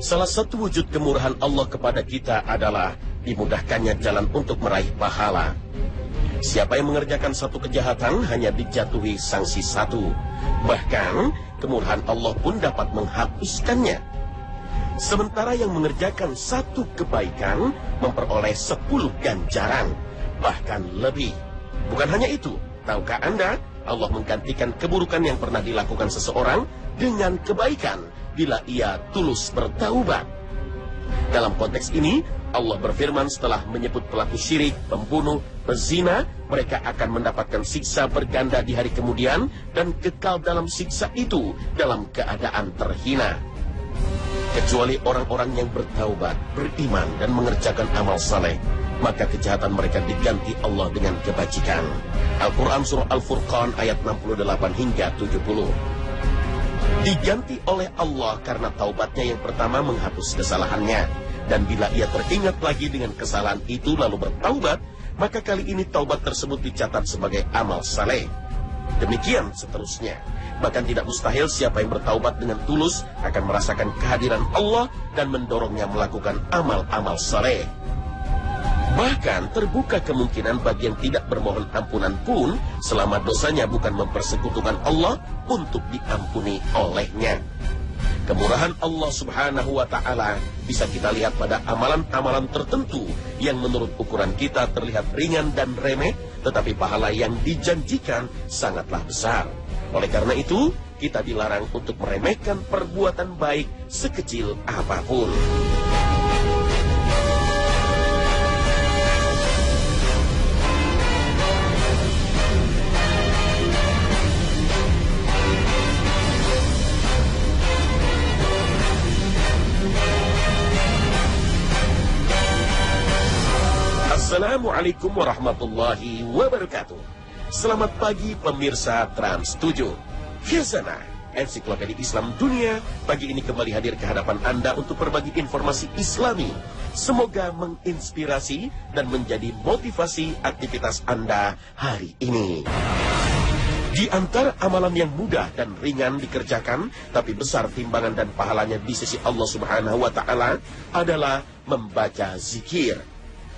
Salah satu wujud kemurahan Allah kepada kita adalah dimudahkannya jalan untuk meraih pahala. Siapa yang mengerjakan satu kejahatan hanya dijatuhi sanksi satu. Bahkan, kemurahan Allah pun dapat menghapuskannya. Sementara yang mengerjakan satu kebaikan memperoleh 10 ganjaran, bahkan lebih. Bukan hanya itu, tahukah Anda, Allah menggantikan keburukan yang pernah dilakukan seseorang dengan kebaikan bila ia tulus bertaubat. Dalam konteks ini, Allah berfirman setelah menyebut pelaku syirik, pembunuh, pezina, mereka akan mendapatkan siksa berganda di hari kemudian dan kekal dalam siksa itu dalam keadaan terhina. Kecuali orang-orang yang bertaubat, beriman, dan mengerjakan amal saleh, maka kejahatan mereka diganti Allah dengan kebajikan. Al-Quran Surah Al-Furqan ayat 68 hingga 70. Diganti oleh Allah karena taubatnya yang pertama menghapus kesalahannya. Dan bila ia teringat lagi dengan kesalahan itu lalu bertaubat, maka kali ini taubat tersebut dicatat sebagai amal saleh. Demikian seterusnya. Bahkan tidak mustahil siapa yang bertaubat dengan tulus akan merasakan kehadiran Allah dan mendorongnya melakukan amal-amal saleh. Bahkan terbuka kemungkinan bagi yang tidak bermohon ampunan pun selama dosanya bukan mempersekutukan Allah untuk diampuni olehnya. Kemurahan Allah Subhanahu wa Ta'ala bisa kita lihat pada amalan-amalan tertentu yang menurut ukuran kita terlihat ringan dan remeh, tetapi pahala yang dijanjikan sangatlah besar. Oleh karena itu, kita dilarang untuk meremehkan perbuatan baik sekecil apapun. Assalamualaikum warahmatullahi wabarakatuh. Selamat pagi pemirsa Trans 7. Firsana, Ensiklopedia Islam Dunia, pagi ini kembali hadir ke hadapan Anda untuk berbagi informasi Islami. Semoga menginspirasi dan menjadi motivasi aktivitas Anda hari ini. Di antara amalan yang mudah dan ringan dikerjakan, tapi besar timbangan dan pahalanya di sisi Allah Subhanahu wa Ta'ala adalah membaca zikir.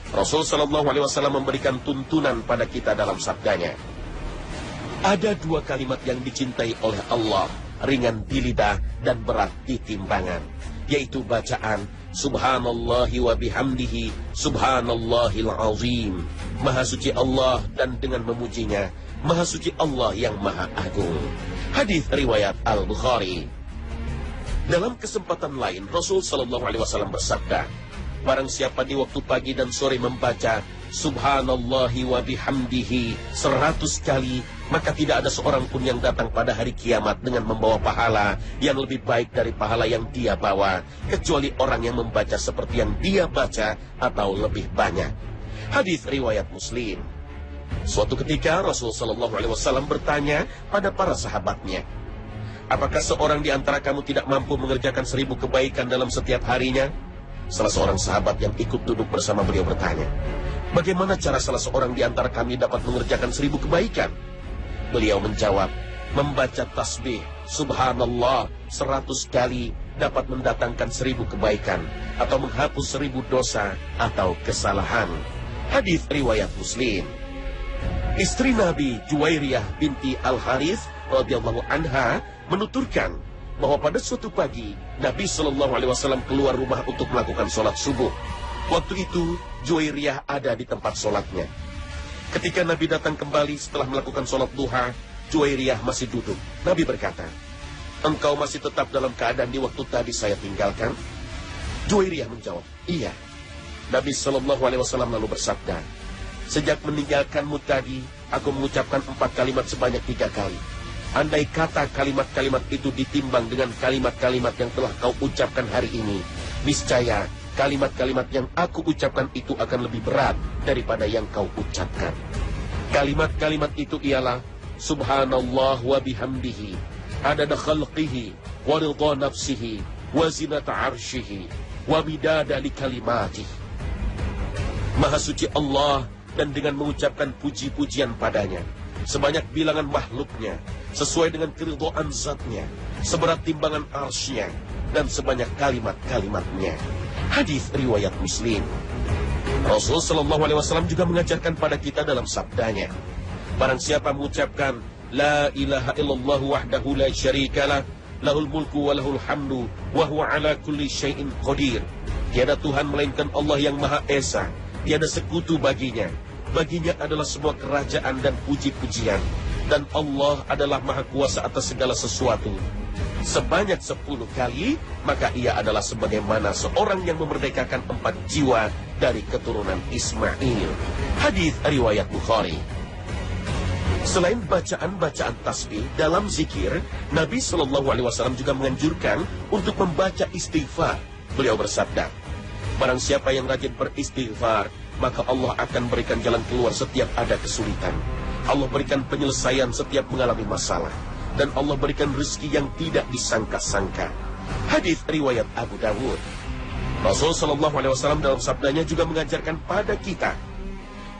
Rasul Shallallahu Alaihi Wasallam memberikan tuntunan pada kita dalam sabdanya. Ada 2 kalimat yang dicintai oleh Allah, ringan di lidah dan berat di timbangan, yaitu bacaan Subhanallahi wa bihamdihi, Subhanallahil azim. Maha suci Allah dan dengan memujinya, Maha suci Allah yang maha agung. Hadis riwayat Al-Bukhari. Dalam kesempatan lain, Rasul Shallallahu Alaihi Wasallam bersabda, barang siapa di waktu pagi dan sore membaca Subhanallahi wa bihamdihi 100 kali, maka tidak ada seorang pun yang datang pada hari kiamat dengan membawa pahala yang lebih baik dari pahala yang dia bawa, kecuali orang yang membaca seperti yang dia baca atau lebih banyak. Hadis riwayat Muslim. Suatu ketika Rasul Shallallahu Alaihi Wasallam bertanya pada para sahabatnya, apakah seorang di antara kamu tidak mampu mengerjakan 1000 kebaikan dalam setiap harinya? Salah seorang sahabat yang ikut duduk bersama beliau bertanya, bagaimana cara salah seorang di antara kami dapat mengerjakan 1000 kebaikan? Beliau menjawab, membaca tasbih Subhanallah 100 kali dapat mendatangkan 1000 kebaikan atau menghapus 1000 dosa atau kesalahan. Hadis riwayat Muslim. Istri Nabi Juwairiyah binti Al-Harith radhiyallahu anha menuturkan bahwa pada suatu pagi Nabi Shallallahu Alaihi Wasallam keluar rumah untuk melakukan sholat subuh. Waktu itu Juwairiyah ada di tempat sholatnya. Ketika Nabi datang kembali setelah melakukan sholat duha, Juwairiyah masih duduk. Nabi berkata, engkau masih tetap dalam keadaan di waktu tadi saya tinggalkan? Juwairiyah menjawab, iya. Nabi Shallallahu Alaihi Wasallam lalu bersabda, sejak meninggalkanmu tadi, aku mengucapkan 4 kalimat sebanyak 3 kali. Andai kata kalimat-kalimat itu ditimbang dengan kalimat-kalimat yang telah kau ucapkan hari ini, niscaya kalimat-kalimat yang aku ucapkan itu akan lebih berat daripada yang kau ucapkan. Kalimat-kalimat itu ialah Subhanallah wa bihamdihi, adada khalqihi, wa ridha nafsihi, wa zinata arshihi, wa midada li kalimatihi. Maha suci Allah dan dengan mengucapkan puji-pujian padanya, sebanyak bilangan makhluknya, sesuai dengan keridhaan zatnya, seberat timbangan arsy-Nya, dan sebanyak kalimat-kalimatnya. Hadis riwayat Muslim. Rasul Shallallahu Alaihi Wasallam juga mengajarkan pada kita dalam sabdanya, barang siapa mengucapkan La ilaha illallah wahdahu la syarikalah, lahul mulku wa lahul hamdu, wa huwa ala kulli syai'in qadir. Tiada Tuhan melainkan Allah yang Maha Esa, tiada sekutu baginya. Baginya adalah semua kerajaan dan puji-pujian, dan Allah adalah Maha Kuasa atas segala sesuatu. Sebanyak 10 kali, maka ia adalah sebagaimana seorang yang memerdekakan 4 jiwa dari keturunan Ismail. Hadis riwayat Bukhari. Selain bacaan-bacaan tasbih dalam zikir, Nabi Shallallahu Alaihi Wasallam juga menganjurkan untuk membaca istighfar. Beliau bersabda, barang siapa yang rajin beristighfar, maka Allah akan berikan jalan keluar setiap ada kesulitan. Allah berikan penyelesaian setiap mengalami masalah. Dan Allah berikan rezeki yang tidak disangka-sangka. Hadis riwayat Abu Dawud. Rasul Shallallahu Alaihi Wasallam dalam sabdanya juga mengajarkan pada kita,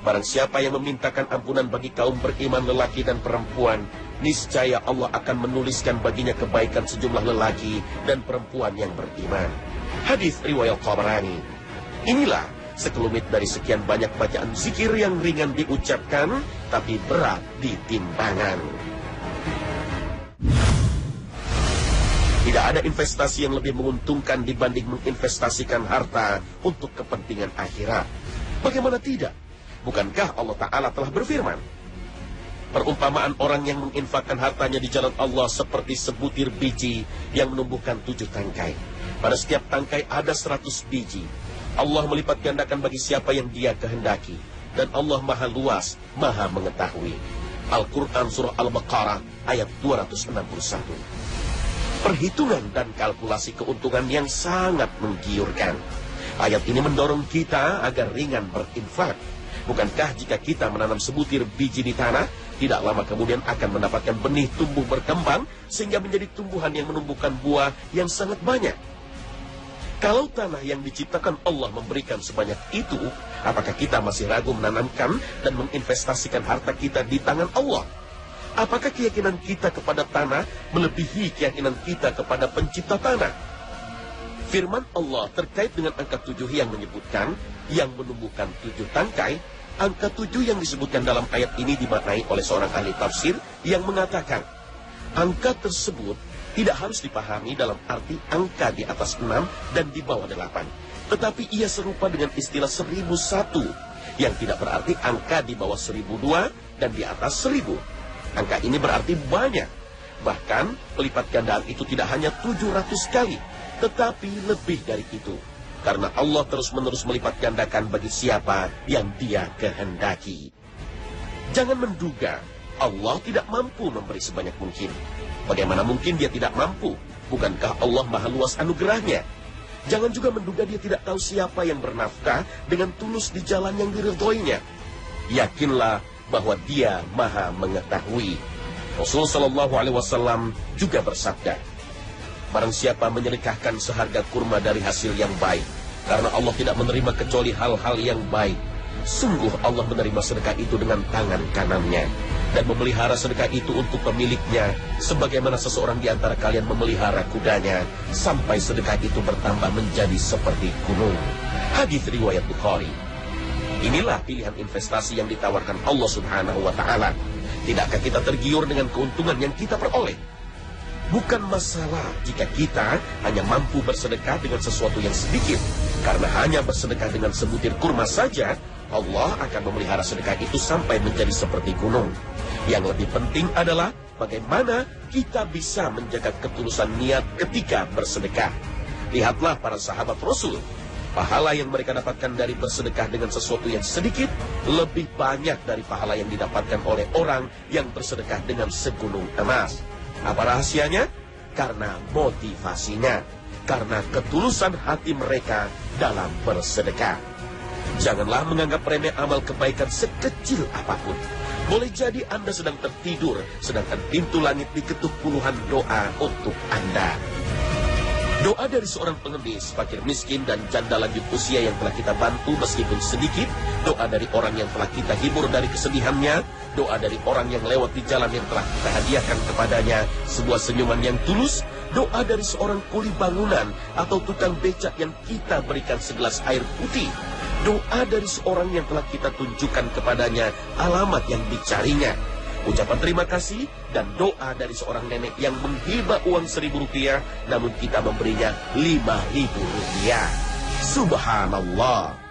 barang siapa yang memintakan ampunan bagi kaum beriman lelaki dan perempuan, niscaya Allah akan menuliskan baginya kebaikan sejumlah lelaki dan perempuan yang beriman. Hadis riwayat Tabarani. Inilah sekelumit dari sekian banyak bacaan zikir yang ringan diucapkan, tapi berat di timbangan. Tidak ada investasi yang lebih menguntungkan dibanding menginvestasikan harta untuk kepentingan akhirat. Bagaimana tidak? Bukankah Allah Ta'ala telah berfirman? Perumpamaan orang yang menginfakkan hartanya di jalan Allah seperti sebutir biji yang menumbuhkan 7 tangkai. Pada setiap tangkai ada 100 biji. Allah melipat gandakan bagi siapa yang Dia kehendaki. Dan Allah Maha Luas, Maha Mengetahui. Al-Quran Surah Al-Baqarah ayat 261. Perhitungan dan kalkulasi keuntungan yang sangat menggiurkan. Ayat ini mendorong kita agar ringan berinfak. Bukankah jika kita menanam sebutir biji di tanah, tidak lama kemudian akan mendapatkan benih tumbuh berkembang, sehingga menjadi tumbuhan yang menumbuhkan buah yang sangat banyak? Kalau tanah yang diciptakan Allah memberikan sebanyak itu, apakah kita masih ragu menanamkan dan menginvestasikan harta kita di tangan Allah? Apakah keyakinan kita kepada tanah melebihi keyakinan kita kepada pencipta tanah? Firman Allah terkait dengan angka 7 yang menyebutkan yang menumbuhkan 7 tangkai. Angka 7 yang disebutkan dalam ayat ini dimaknai oleh seorang ahli tafsir yang mengatakan angka tersebut tidak harus dipahami dalam arti angka di atas 6 dan di bawah 8. Tetapi ia serupa dengan istilah 1001 yang tidak berarti angka di bawah 1002 dan di atas 1000. Angka ini berarti banyak. Bahkan pelipat gandaan itu tidak hanya 700 kali, tetapi lebih dari itu. Karena Allah terus-menerus melipat gandakan bagi siapa yang Dia kehendaki. Jangan menduga Allah tidak mampu memberi sebanyak mungkin. Bagaimana mungkin Dia tidak mampu? Bukankah Allah Maha Luas anugerahnya? Jangan juga menduga Dia tidak tahu siapa yang bernafkah dengan tulus di jalan yang diridhoinya. Yakinlah bahwa Dia Maha Mengetahui. Rasul Shallallahu Alaihi Wasallam juga bersabda, barang siapa menyedekahkan seharga kurma dari hasil yang baik, karena Allah tidak menerima kecuali hal-hal yang baik, sungguh Allah menerima sedekah itu dengan tangan kanannya dan memelihara sedekah itu untuk pemiliknya, sebagaimana seseorang di antara kalian memelihara kudanya sampai sedekah itu bertambah menjadi seperti gunung. Hadis riwayat Bukhari. Inilah pilihan investasi yang ditawarkan Allah Subhanahu wa Ta'ala. Tidakkah kita tergiur dengan keuntungan yang kita peroleh? Bukan masalah jika kita hanya mampu bersedekah dengan sesuatu yang sedikit. Karena hanya bersedekah dengan sebutir kurma saja, Allah akan memelihara sedekah itu sampai menjadi seperti gunung. Yang lebih penting adalah bagaimana kita bisa menjaga ketulusan niat ketika bersedekah. Lihatlah para sahabat Rasul. Pahala yang mereka dapatkan dari bersedekah dengan sesuatu yang sedikit lebih banyak dari pahala yang didapatkan oleh orang yang bersedekah dengan segunung emas. Apa rahasianya? Karena motivasinya, karena ketulusan hati mereka dalam bersedekah. Janganlah menganggap remeh amal kebaikan sekecil apapun. Boleh jadi Anda sedang tertidur, sedangkan pintu langit diketuk puluhan doa untuk Anda. Doa dari seorang pengemis, fakir miskin, dan janda lanjut usia yang telah kita bantu meskipun sedikit. Doa dari orang yang telah kita hibur dari kesedihannya. Doa dari orang yang lewat di jalan yang telah kita hadiahkan kepadanya sebuah senyuman yang tulus. doa dari seorang kuli bangunan atau tukang becak yang kita berikan segelas air putih, doa dari seorang yang telah kita tunjukkan kepadanya alamat yang dicarinya, ucapan terima kasih, dan doa dari seorang nenek yang menghibah uang Rp1.000 namun kita memberinya Rp5.000. Subhanallah.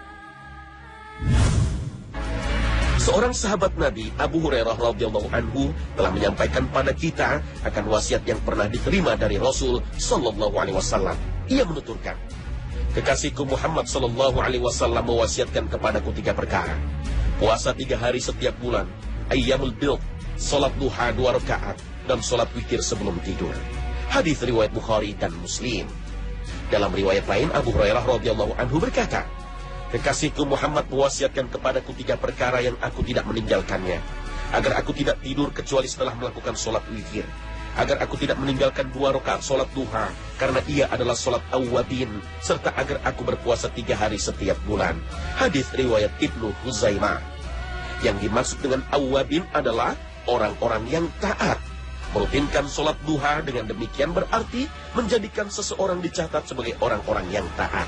Seorang sahabat Nabi, Abu Hurairah radhiyallahu anhu, telah menyampaikan pada kita akan wasiat yang pernah diterima dari Rasul sallallahu alaihi wasallam. Ia menuturkan, kekasihku Muhammad sallallahu alaihi wasallam mewasiatkan kepadaku 3 perkara. Puasa 3 hari setiap bulan, ayyamul bid, salat duha 2 rakaat, dan salat witir sebelum tidur. Hadis riwayat Bukhari dan Muslim. Dalam riwayat lain, Abu Hurairah radhiyallahu anhu berkata, kekasihku Muhammad mewasiatkan kepadaku 3 perkara yang aku tidak meninggalkannya, agar aku tidak tidur kecuali setelah melakukan sholat witir, agar aku tidak meninggalkan 2 rakaat sholat duha, karena ia adalah sholat awwabin, serta agar aku berpuasa 3 hari setiap bulan. Hadis riwayat Ibnu Huzaimah. Yang dimaksud dengan awwabin adalah orang-orang yang taat. Merutinkan sholat duha dengan demikian berarti menjadikan seseorang dicatat sebagai orang-orang yang taat.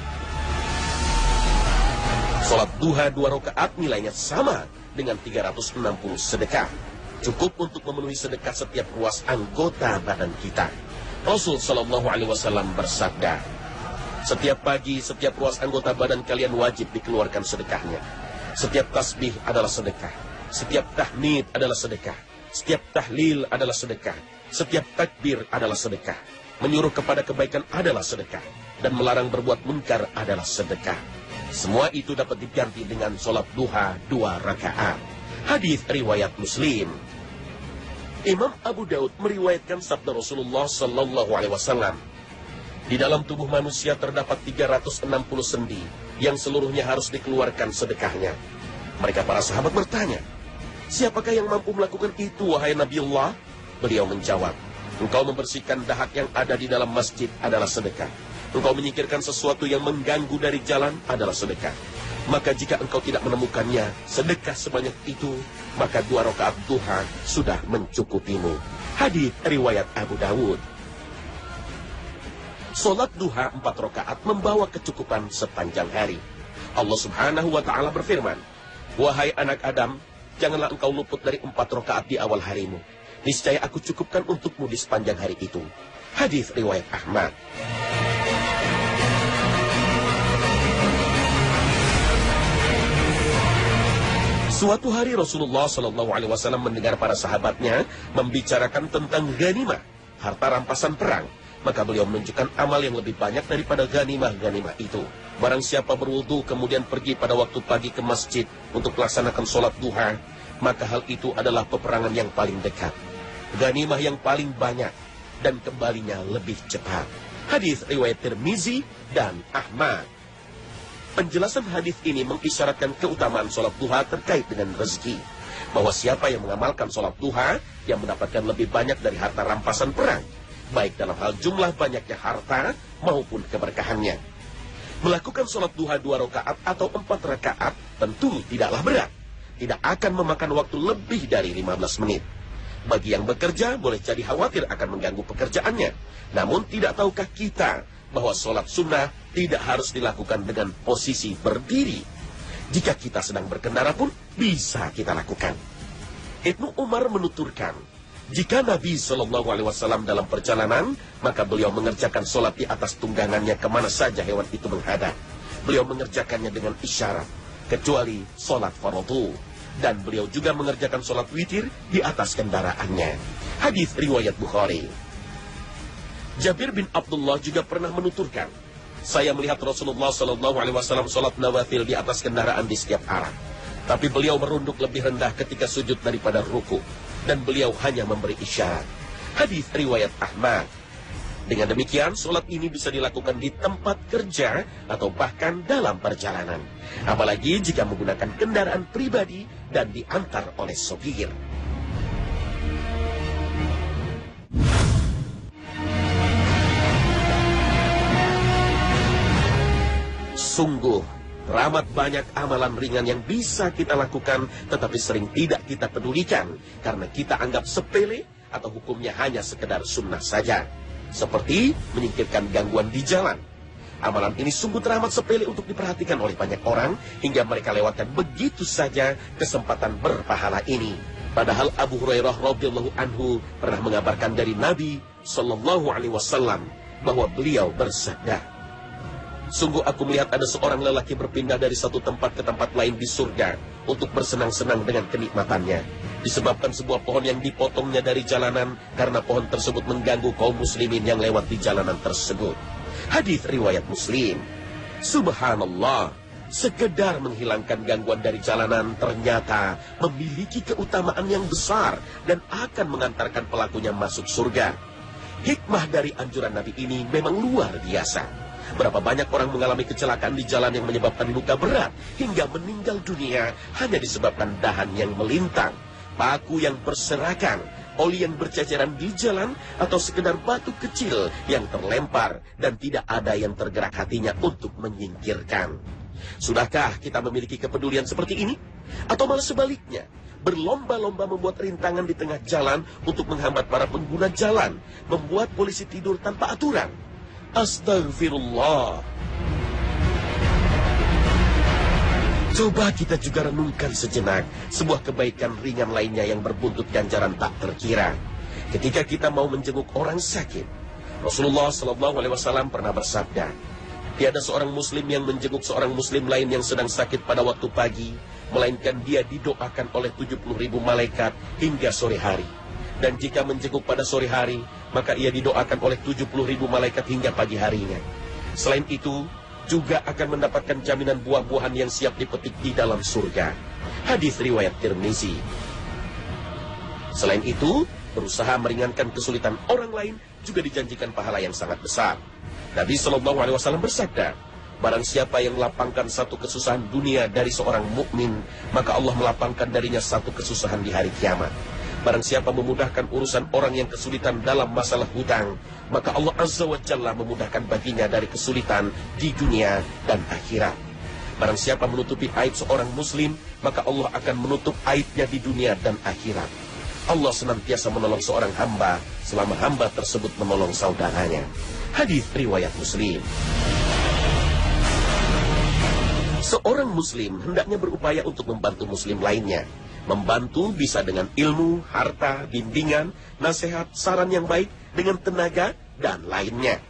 Sholat duha 2 rakaat nilainya sama dengan 360 sedekah. Cukup untuk memenuhi sedekah setiap ruas anggota badan kita. Rasul sallallahu alaihi wasallam bersabda, setiap pagi, setiap ruas anggota badan kalian wajib dikeluarkan sedekahnya. Setiap tasbih adalah sedekah. Setiap tahmid adalah sedekah. Setiap tahlil adalah sedekah. Setiap takbir adalah sedekah. Menyuruh kepada kebaikan adalah sedekah. Dan melarang berbuat munkar adalah sedekah. Semua itu dapat diganti dengan sholat duha 2 rakaat. Hadis riwayat Muslim. Imam Abu Daud meriwayatkan sabda Rasulullah sallallahu alaihi wasallam, di dalam tubuh manusia terdapat 360 sendi yang seluruhnya harus dikeluarkan sedekahnya. Mereka para sahabat bertanya, siapakah yang mampu melakukan itu, wahai Nabiullah? Beliau menjawab, engkau membersihkan dahak yang ada di dalam masjid adalah sedekah. Engkau menyingkirkan sesuatu yang mengganggu dari jalan adalah sedekah. Maka jika engkau tidak menemukannya sedekah sebanyak itu, maka 2 rakaat duha sudah mencukupimu. Hadis riwayat Abu Dawud. Salat duha 4 rakaat membawa kecukupan sepanjang hari. Allah Subhanahu wa taala berfirman, wahai anak Adam, janganlah engkau luput dari 4 rakaat di awal harimu. Niscaya aku cukupkan untukmu di sepanjang hari itu. Hadis riwayat Ahmad. Suatu hari Rasulullah SAW mendengar para sahabatnya membicarakan tentang ghanimah, harta rampasan perang. Maka beliau menunjukkan amal yang lebih banyak daripada ghanimah itu. Barang siapa berwudu kemudian pergi pada waktu pagi ke masjid untuk melaksanakan sholat duha, maka hal itu adalah peperangan yang paling dekat, ghanimah yang paling banyak, dan kembalinya lebih cepat. Hadis riwayat Tirmizi dan Ahmad. Penjelasan hadis ini mengisyaratkan keutamaan sholat duha terkait dengan rezeki. Bahwa siapa yang mengamalkan sholat duha, yang mendapatkan lebih banyak dari harta rampasan perang, baik dalam hal jumlah banyaknya harta maupun keberkahannya. Melakukan sholat duha 2 rakaat atau 4 rakaat tentu tidaklah berat. Tidak akan memakan waktu lebih dari 15 menit. Bagi yang bekerja, boleh jadi khawatir akan mengganggu pekerjaannya. Namun tidak tahukah kita bahwa sholat sunnah tidak harus dilakukan dengan posisi berdiri. Jika kita sedang berkendara pun bisa kita lakukan. Ibnu Umar menuturkan, jika Nabi SAW dalam perjalanan, maka beliau mengerjakan sholat di atas tunggangannya kemana saja hewan itu menghadap. Beliau mengerjakannya dengan isyarat, kecuali sholat fardu. Dan beliau juga mengerjakan sholat witir di atas kendaraannya. Hadis riwayat Bukhari. Jabir bin Abdullah juga pernah menuturkan, saya melihat Rasulullah SAW sholat nawafil di atas kendaraan di setiap arah. Tapi beliau merunduk lebih rendah ketika sujud daripada ruku. Dan beliau hanya memberi isyarat. Hadis riwayat Ahmad. Dengan demikian, sholat ini bisa dilakukan di tempat kerja atau bahkan dalam perjalanan. Apalagi jika menggunakan kendaraan pribadi dan diantar oleh sopir. Sungguh, teramat banyak amalan ringan yang bisa kita lakukan, tetapi sering tidak kita pedulikan, karena kita anggap sepele atau hukumnya hanya sekedar sunnah saja. seperti menyingkirkan gangguan di jalan. Amalan ini sungguh teramat sepele untuk diperhatikan oleh banyak orang, hingga mereka lewatkan begitu saja kesempatan berpahala ini. Padahal Abu Hurairah radhiyallahu anhu pernah mengabarkan dari Nabi Shallallahu Alaihi Wasallam bahwa beliau bersabda, "Sungguh aku melihat ada seorang lelaki berpindah dari satu tempat ke tempat lain di surga untuk bersenang-senang dengan kenikmatannya, disebabkan sebuah pohon yang dipotongnya dari jalanan karena pohon tersebut mengganggu kaum muslimin yang lewat di jalanan tersebut." Hadis riwayat Muslim. Subhanallah, sekedar menghilangkan gangguan dari jalanan ternyata memiliki keutamaan yang besar dan akan mengantarkan pelakunya masuk surga. Hikmah dari anjuran Nabi ini memang luar biasa. Berapa banyak orang mengalami kecelakaan di jalan yang menyebabkan luka berat hingga meninggal dunia hanya disebabkan dahan yang melintang, paku yang berserakan, oli yang berceceran di jalan, atau sekedar batu kecil yang terlempar dan tidak ada yang tergerak hatinya untuk menyingkirkan. Sudahkah kita memiliki kepedulian seperti ini? Atau malah sebaliknya, berlomba-lomba membuat rintangan di tengah jalan untuk menghambat para pengguna jalan, membuat polisi tidur tanpa aturan? Astagfirullah. Coba kita juga renungkan sejenak sebuah kebaikan ringan lainnya yang berbuntut ganjaran tak terkira. Ketika kita mau menjenguk orang sakit, Rasulullah SAW pernah bersabda, tiada seorang muslim yang menjenguk seorang muslim lain yang sedang sakit pada waktu pagi, melainkan dia didoakan oleh 70.000 malaikat hingga sore hari. Dan jika menjenguk pada sore hari, maka ia didoakan oleh 70.000 malaikat hingga pagi harinya. Selain itu, juga akan mendapatkan jaminan buah-buahan yang siap dipetik di dalam surga. Hadis riwayat Tirmizi. Selain itu, berusaha meringankan kesulitan orang lain juga dijanjikan pahala yang sangat besar. Nabi SAW bersabda, barang siapa yang melapangkan satu kesusahan dunia dari seorang mukmin, maka Allah melapangkan darinya satu kesusahan di hari kiamat. Barang siapa memudahkan urusan orang yang kesulitan dalam masalah hutang, maka Allah Azza wa Jalla memudahkan baginya dari kesulitan di dunia dan akhirat. Barang siapa menutupi aib seorang muslim, maka Allah akan menutup aibnya di dunia dan akhirat. Allah senantiasa menolong seorang hamba selama hamba tersebut menolong saudaranya. Hadis riwayat Muslim. Seorang muslim hendaknya berupaya untuk membantu muslim lainnya. Membantu bisa dengan ilmu, harta, bimbingan, nasihat, saran yang baik, dengan tenaga, dan lainnya.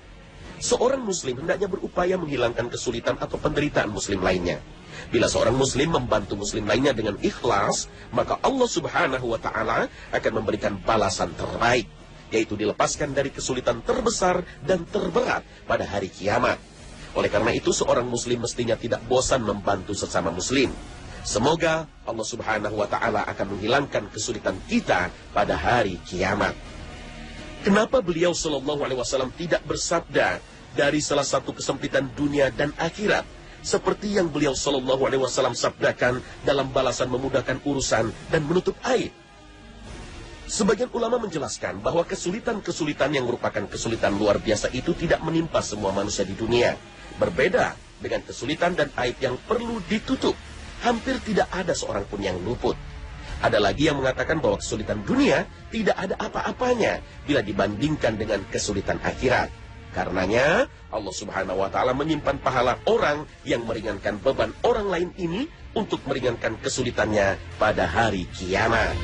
Seorang muslim hendaknya berupaya menghilangkan kesulitan atau penderitaan muslim lainnya. Bila seorang muslim membantu muslim lainnya dengan ikhlas, maka Allah Subhanahu wa Ta'ala akan memberikan balasan terbaik, yaitu dilepaskan dari kesulitan terbesar dan terberat pada hari kiamat. Oleh karena itu, seorang muslim mestinya tidak bosan membantu sesama muslim. Semoga Allah Subhanahu wa Ta'ala akan menghilangkan kesulitan kita pada hari kiamat. Kenapa beliau Shallallahu Alaihi Wasallam tidak bersabda dari salah satu kesempitan dunia dan akhirat, seperti yang beliau Shallallahu Alaihi Wasallam sabdakan dalam balasan memudahkan urusan dan menutup aib? Sebagian ulama menjelaskan bahwa kesulitan-kesulitan yang merupakan kesulitan luar biasa itu tidak menimpa semua manusia di dunia. Berbeda dengan kesulitan dan aib yang perlu ditutup. Hampir tidak ada seorang pun yang luput. Ada lagi yang mengatakan bahwa kesulitan dunia tidak ada apa-apanya bila dibandingkan dengan kesulitan akhirat. Karenanya Allah Subhanahu wa Ta'ala menyimpan pahala orang yang meringankan beban orang lain ini untuk meringankan kesulitannya pada hari kiamat.